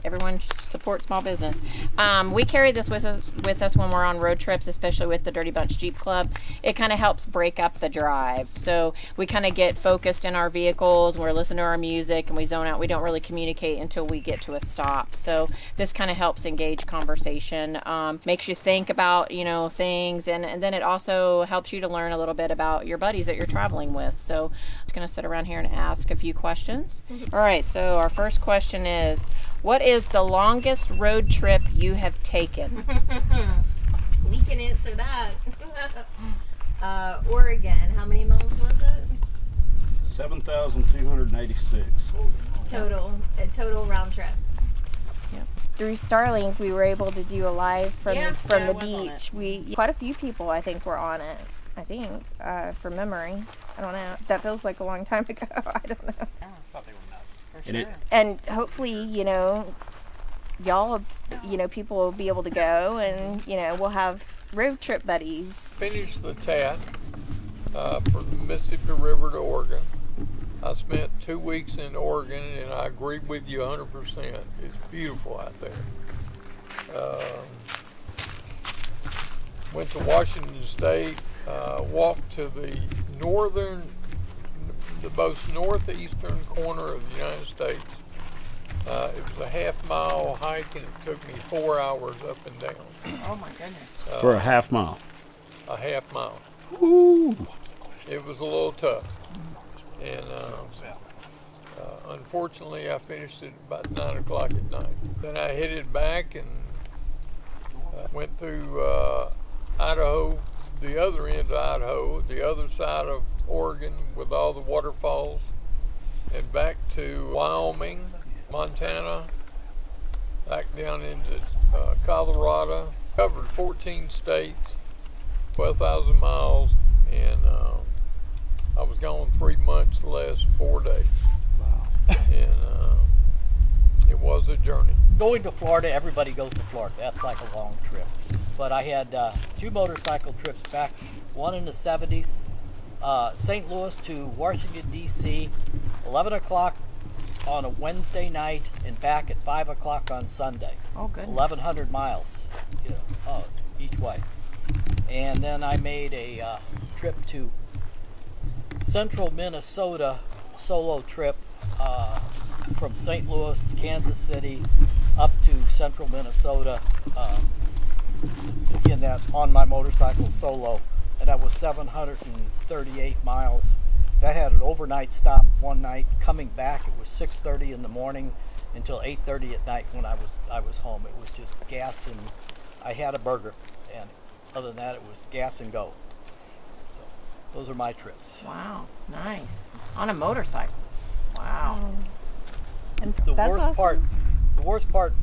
Everyone support small business. We carry this with us when we're on road trips, especially with the Dirty Bunch Jeep Club. It kind of helps break up the drive. So we kind of get focused in our vehicles. We're listening to our music and we zone out. We don't really communicate until we get to a stop. So this kind of helps engage conversation, makes you think about, things. And then it also helps you to learn a little bit about your buddies that you're traveling with. So I'm just going to sit around here and ask a few questions. All right. So our first question is, what is the longest road trip you have taken? We can answer that. Oregon. How many miles was it? 7,286. A total round trip. Yep. Through Starlink, we were able to do a live from the beach. Quite a few people, I think, were on it. I think, from memory. I don't know. That feels like a long time ago. I don't know. I thought they were nuts. And hopefully, y'all, people will be able to go and, we'll have road trip buddies. Finished the TAT from the Mississippi River to Oregon. I spent 2 weeks in Oregon, and I agree with you 100%. It's beautiful out there. Went to Washington State, walked to the most northeastern corner of the United States. It was a half-mile hike, and it took me 4 hours up and down. Oh my goodness! For a half mile. A half mile. Ooh. It was a little tough, and unfortunately, I finished it about 9 o'clock at night. Then I headed back and went through Idaho, the other end of Idaho, the other side of Oregon with all the waterfalls, and back to Wyoming, Montana, back down into Colorado. Covered 14 states, 12,000 miles, and I was gone 3 months, the last 4 days. Wow. And it was a journey. Going to Florida, everybody goes to Florida. That's like a long trip. But I had 2 motorcycle trips back, one in the 70s, St. Louis to Washington, D.C., 11 o'clock on a Wednesday night and back at 5 o'clock on Sunday. Oh, goodness. 1,100 miles each way. And then I made a trip to central Minnesota, solo trip from St. Louis to Kansas City up to central Minnesota on my motorcycle solo, and that was 738 miles. That had an overnight stop one night. Coming back, it was 6:30 in the morning until 8:30 at night when I was home. It was just gas, and I had a burger, and other than that, it was gas and go. So those are my trips. Wow, nice. On a motorcycle. Wow. And The that's worst awesome. part,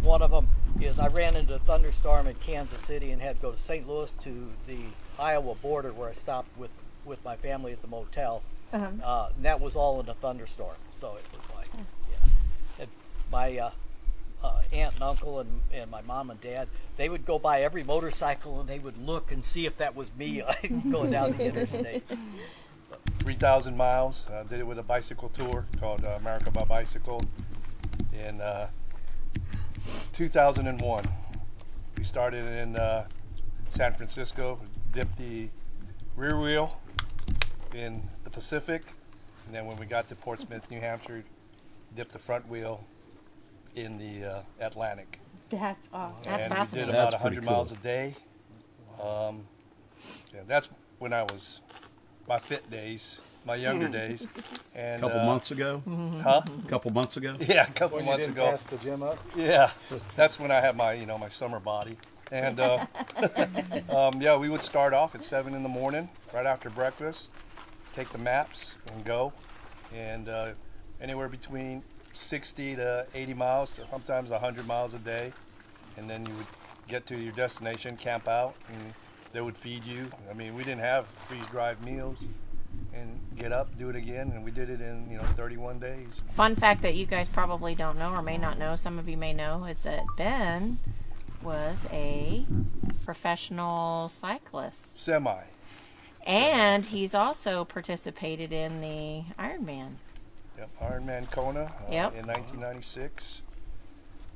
one of them is I ran into a thunderstorm in Kansas City and had to go to St. Louis to the Iowa border where I stopped with my family at the motel. And that was all in a thunderstorm. So it was like, And my aunt and uncle and my mom and dad, they would go by every motorcycle and they would look and see if that was me going down the interstate. 3,000 miles. Did it with a bicycle tour called America by Bicycle in 2001. We started in San Francisco, dipped the rear wheel in the Pacific, and then when we got to Portsmouth, New Hampshire, dipped the front wheel in the Atlantic. That's awesome. And That's fascinating. we did about That's pretty 100 cool. miles a day. That's when I was my fit days, my younger days. And A couple months ago? Huh? A couple months ago? Yeah, a couple When you months didn't ago. pass the gym up? Yeah, that's when I had my, my summer body. And yeah, we would start off at 7 in the morning, right after breakfast, take the maps and go. And anywhere between 60 to 80 miles, to sometimes 100 miles a day. And then you would get to your destination, camp out, and they would feed you. I mean, we didn't have freeze-dried meals. And get up, do it again, and we did it in 31 days. Fun fact that you guys probably don't know or may not know, some of you may know, is that Ben was a professional cyclist. Semi. And he's also participated in the Ironman. Yep, Ironman Kona Yep. in 1996,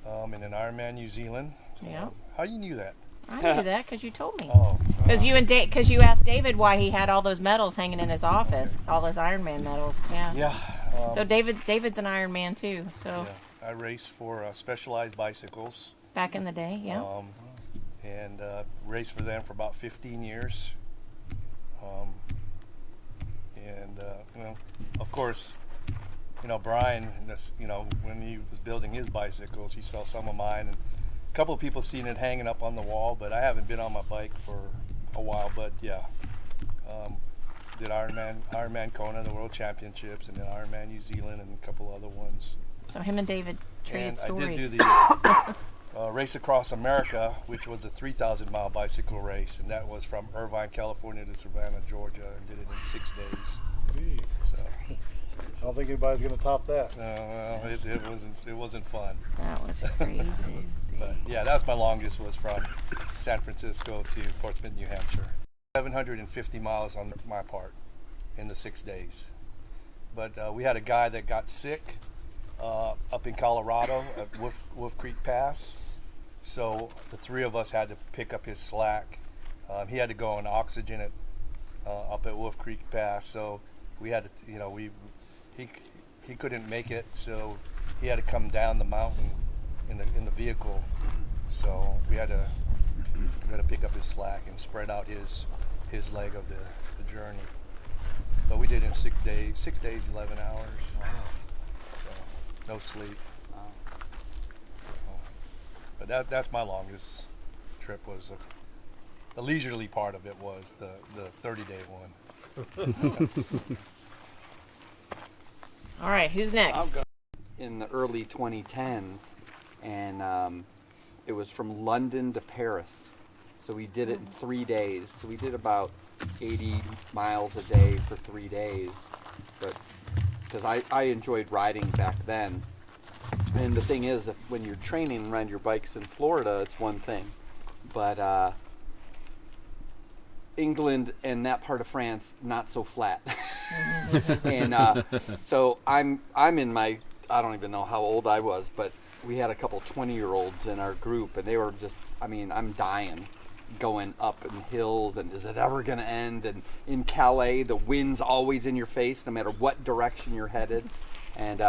and then Ironman New Zealand. Yep. How you knew that? I knew that because you told me. Oh, Because you asked David why he had all those medals hanging in his office, all those Ironman medals. Yeah. yeah. So David's an Ironman too. So Yeah, I raced for Specialized Bicycles, back in the day, yeah. and raced for them for about 15 years. You know, of course, you know, Brian, you know, when he was building his bicycles, he saw some of mine, and a couple of people seen it hanging up on the wall, but I haven't been on my bike for a while. But yeah, did Ironman Kona, the World Championships, and then Ironman New Zealand, and a couple other ones. So him and David traded And stories. I did do the Race Across America, which was a 3,000-mile bicycle race, and that was from Irvine, California to Savannah, Georgia, and did it in 6 days. Jeez. So, I don't think anybody's going to top that. well, it wasn't fun. That was crazy. But yeah, that's my longest, was from San Francisco to Portsmouth, New Hampshire. 750 miles on my part in the 6 days. But we had a guy that got sick up in Colorado at Wolf Creek Pass. So the three of us had to pick up his slack. He had to go on oxygen up at Wolf Creek Pass. So we had to, you know, he couldn't make it. So he had to come down the mountain in the vehicle. So we had to pick up his slack and spread out his leg of the journey. But we did it in 6 days, 11 hours. Wow. So, no sleep. Wow. But that's my longest trip. Was the leisurely part of it was the 30-day one. All right, who's next? In the early 2010s, and it was from London to Paris. So we did it in 3 days. So we did about 80 miles a day for 3 days. But because I enjoyed riding back then. And the thing is, that when you're training and riding your bikes in Florida, it's one thing. But England and that part of France, not so flat. And so I'm in my, I don't even know how old I was, but we had a couple 20-year-olds in our group, and they were just, I mean, I'm dying going up in hills, and is it ever going to end? And in Calais, the wind's always in your face, no matter what direction you're headed. And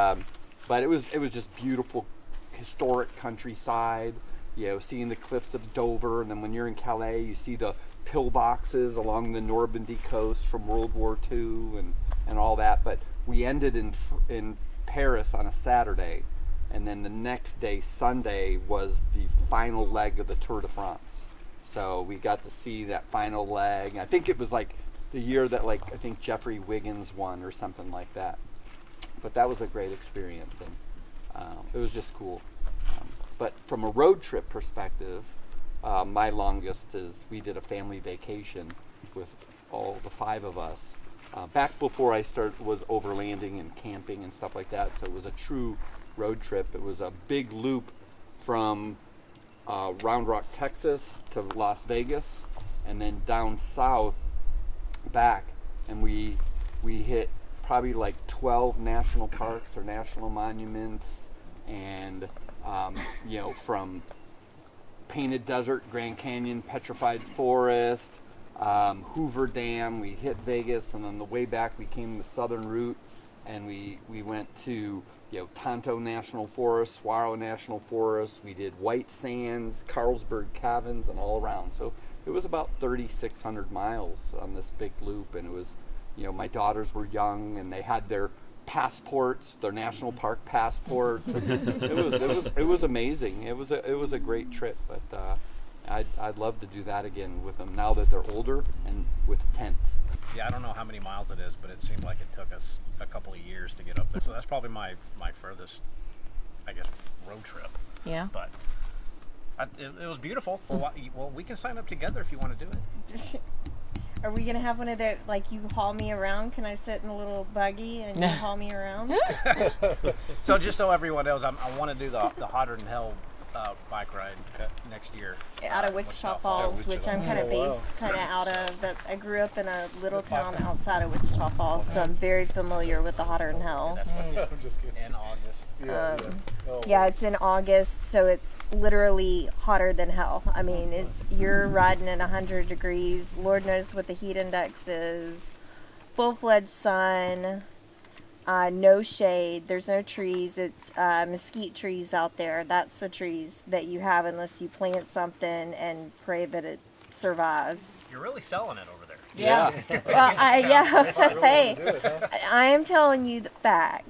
but it was just beautiful, historic countryside. You know, seeing the cliffs of Dover, and then when you're in Calais, you see the pillboxes along the Normandy coast from World War II and all that. But we ended in Paris on a Saturday, and then the next day, Sunday, was the final leg of the Tour de France. So we got to see that final leg. I think it was like the year that, like, I think Jeffrey Wiggins won or something like that. But that was a great experience, and it was just cool. But from a road trip perspective, my longest is we did a family vacation with all the 5 of us. Back before I was overlanding and camping and stuff like that, so it was a true road trip. It was a big loop from Round Rock, Texas to Las Vegas, and then down south back, and we hit probably like 12 national parks or national monuments, and you know, from Painted Desert, Grand Canyon, Petrified Forest, Hoover Dam. We hit Vegas, and on the way back we came the southern route, and we went to, you know, Tonto National Forest, Saguaro National Forest. We did White Sands, Carlsberg Caverns, and all around. So it was about 3,600 miles on this big loop, and it was, you know, my daughters were young, and they had their passports, their national park passports. It was amazing. It was a great trip, but I'd love to do that again with them now that they're older and with tents. Yeah, I don't know how many miles it is, but it seemed like it took us a couple of years to get up there. So that's probably my furthest, I guess, road trip. Yeah. But it was beautiful. Well, we can sign up together if you want to do it. Are we gonna have one of the, like, you haul me around? Can I sit in a little buggy and you haul me around? So just so everyone knows, I want to do the Hotter Than Hell bike ride next year. Out of Wichita Falls, which I'm kind of Oh, wow. based kind of out of. That I grew up in a little town outside of Wichita Falls, so I'm very familiar with the Hotter Than Hell. That's what I'm just kidding. in August. Oh, Yeah, it's in August, so it's literally hotter than hell. I mean, you're riding in 100 degrees. Lord knows what the heat index is. Full-fledged sun. No shade. There's no trees. It's mesquite trees out there. That's the trees that you have unless you plant something and pray that it survives. You're really selling it over there. Yeah. Well, hey, I am telling you the fact.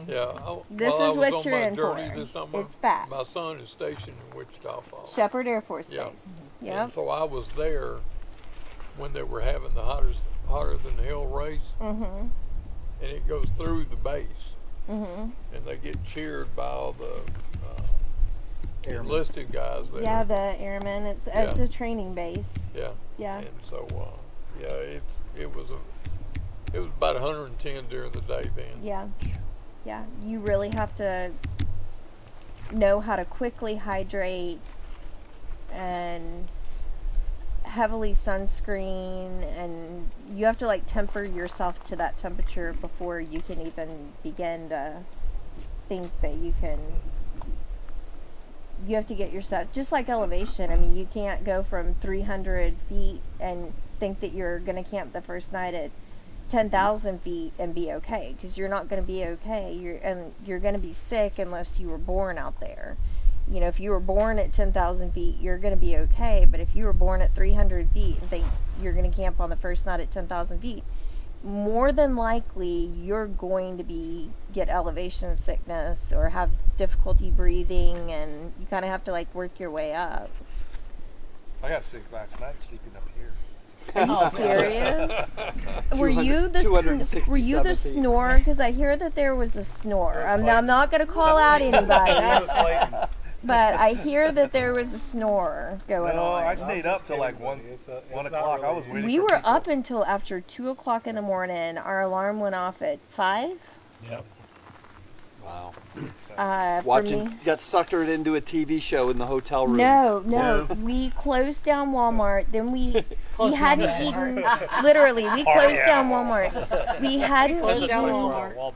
Yeah. This while is I was what on you're my in journey for. this summer, It's fact. my son is stationed in Wichita Falls. Shepherd Air Force Base. Yeah. Yep. And so I was there when they were having the hotter than hell race. Mm-hmm. And it goes through the base. Mm-hmm. And they get cheered by all the enlisted guys there. Yeah, the airmen. It's a training base. Yeah. Yeah. And so, it was about 110 during the day then. Yeah. Yeah. You really have to know how to quickly hydrate and heavily sunscreen, and you have to like temper yourself to that temperature before you can even begin to think that you have to get yourself, just like elevation. I mean, you can't go from 300 feet and think that you're going to camp the first night at 10,000 feet and be okay, because you're not going to be okay. You're going to be sick unless you were born out there. You know, if you were born at 10,000 feet, you're going to be okay. But if you were born at 300 feet and think you're going to camp on the first night at 10,000 feet, more than likely you're going to get elevation sickness or have difficulty breathing, and you kind of have to like work your way up. I got sick last night sleeping up here. Are you serious? Were you the 267 feet. snore? Because I hear that there was a snore. I'm not going to call out anybody. But I hear that there was a snore going No, on. I stayed up till like 1 o'clock. I was waiting. We for were people. up until after 2 o'clock in the morning. Our alarm went off at 5. Yep. Wow. For Watching, me. got suckered into a TV show in the hotel room. No. We closed down Walmart. Then we hadn't eaten. Literally, we closed down Walmart. We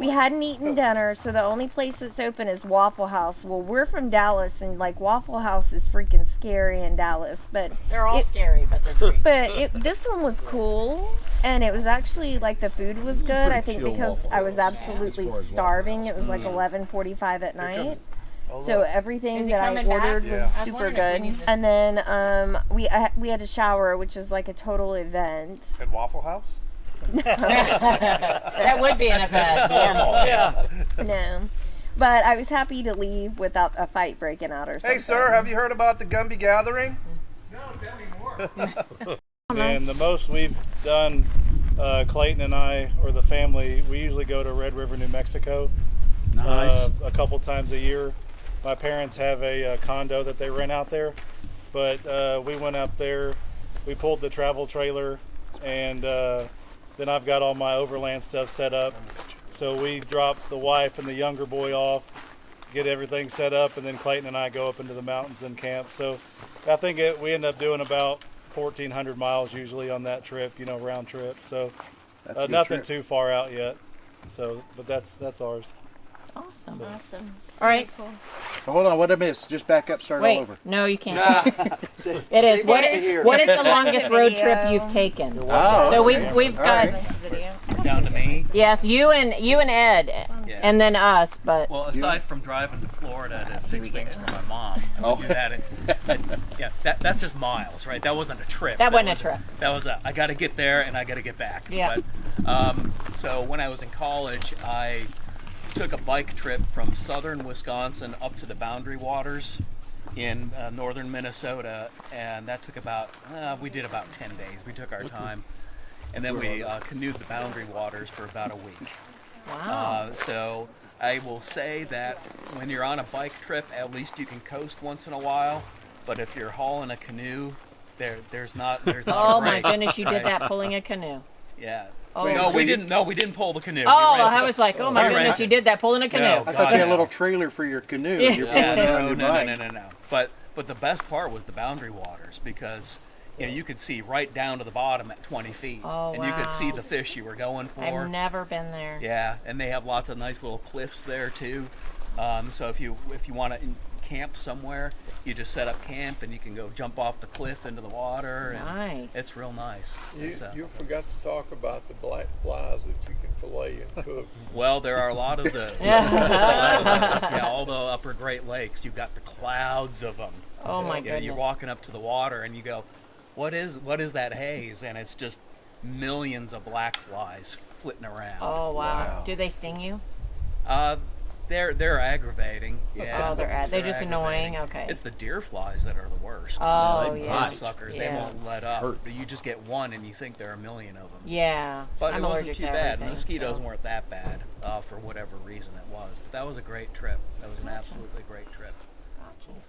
hadn't eaten dinner, so the only place that's open is Waffle House. Well, we're from Dallas, and like Waffle House is freaking scary in Dallas, but They're all scary, but they're great. But this one was cool, and it was actually like the food was good. I think because I was absolutely starving. It was like 11:45 at night. So everything Is he that I coming back? ordered Yeah. was I was super wondering if we good. need to- And then we had a shower, which is like a total event. At Waffle House? That would be an event. Normal. Yeah. No. But I was happy to leave without a fight breaking out or something. Hey, sir, have you heard about the Gumbie Gathering? And the most we've done, Clayton and I, or the family, we usually go to Red River, New Mexico. Nice. A couple times a year. My parents have a condo that they rent out there, but we went up there, we pulled the travel trailer, and then I've got all my overland stuff set up. So we dropped the wife and the younger boy off, get everything set up, and then Clayton and I go up into the mountains and camp. So I think we end up doing about 1,400 miles usually on that trip, round trip. So That's a good nothing trip. too far out yet. So, but that's ours. Awesome. So. Awesome. All right. Cool. So hold on, what did I miss? Just back up, start all Wait. over. No, you can't. It It is. They What want to is hear. what is the longest road Video. trip you've taken? Oh, So okay. we've All got right. Down to me. yes, you and Ed, Yeah. and then us. But Well, aside from driving to Florida to fix things for my mom, Oh. do that. That's just miles, right? That wasn't a trip. That wasn't a trip. That was I got to get there and I got to get back. Yeah. But, so when I was in college, I took a bike trip from southern Wisconsin up to the Boundary Waters in northern Minnesota, and that took we did about 10 days. We took our time, and then we canoed the Boundary Waters for about a week. wow. So I will say that when you're on a bike trip, at least you can coast once in a while. But if you're hauling a canoe, there's not Oh a my break, goodness, you did right? that pulling a canoe. Yeah. Oh, No, So we you- didn't. No, we didn't pull the canoe. Oh, We rented I was like, oh my we goodness, rented you did that pulling a canoe. No, I God, thought you had a no. little trailer for your canoe. Yeah. And you're Yeah, pulling it on no, your no, bike. no. But the best part was the boundary waters because you could see right down to the bottom at 20 feet, Oh, and you could see wow. the fish you were going for. I've never been there. Yeah, and they have lots of nice little cliffs there too. So if you want to camp somewhere, you just set up camp and you can go jump off the cliff into the water. And Nice. it's real nice. You forgot to talk about the black flies that you can fillet and cook. Well, there are a lot of those. Yeah, all the upper Great Lakes, you've got the clouds of them. Oh my Yeah, goodness. you're walking up to the water and you go, what is that haze? And it's just millions of black flies flitting around. Oh wow. So, Do they sting you? they're aggravating. Yeah. Oh, they're just annoying? aggravating. Okay. It's the deer flies that are the worst. Oh, Those yeah. suckers, Yeah. they won't let up. You just get one and you think there are a million of them. Yeah. But I'm it wasn't allergic too to bad. everything, Mosquitoes so. weren't that bad for whatever reason it was. But that was a great trip. That was an absolutely great trip. Gotcha.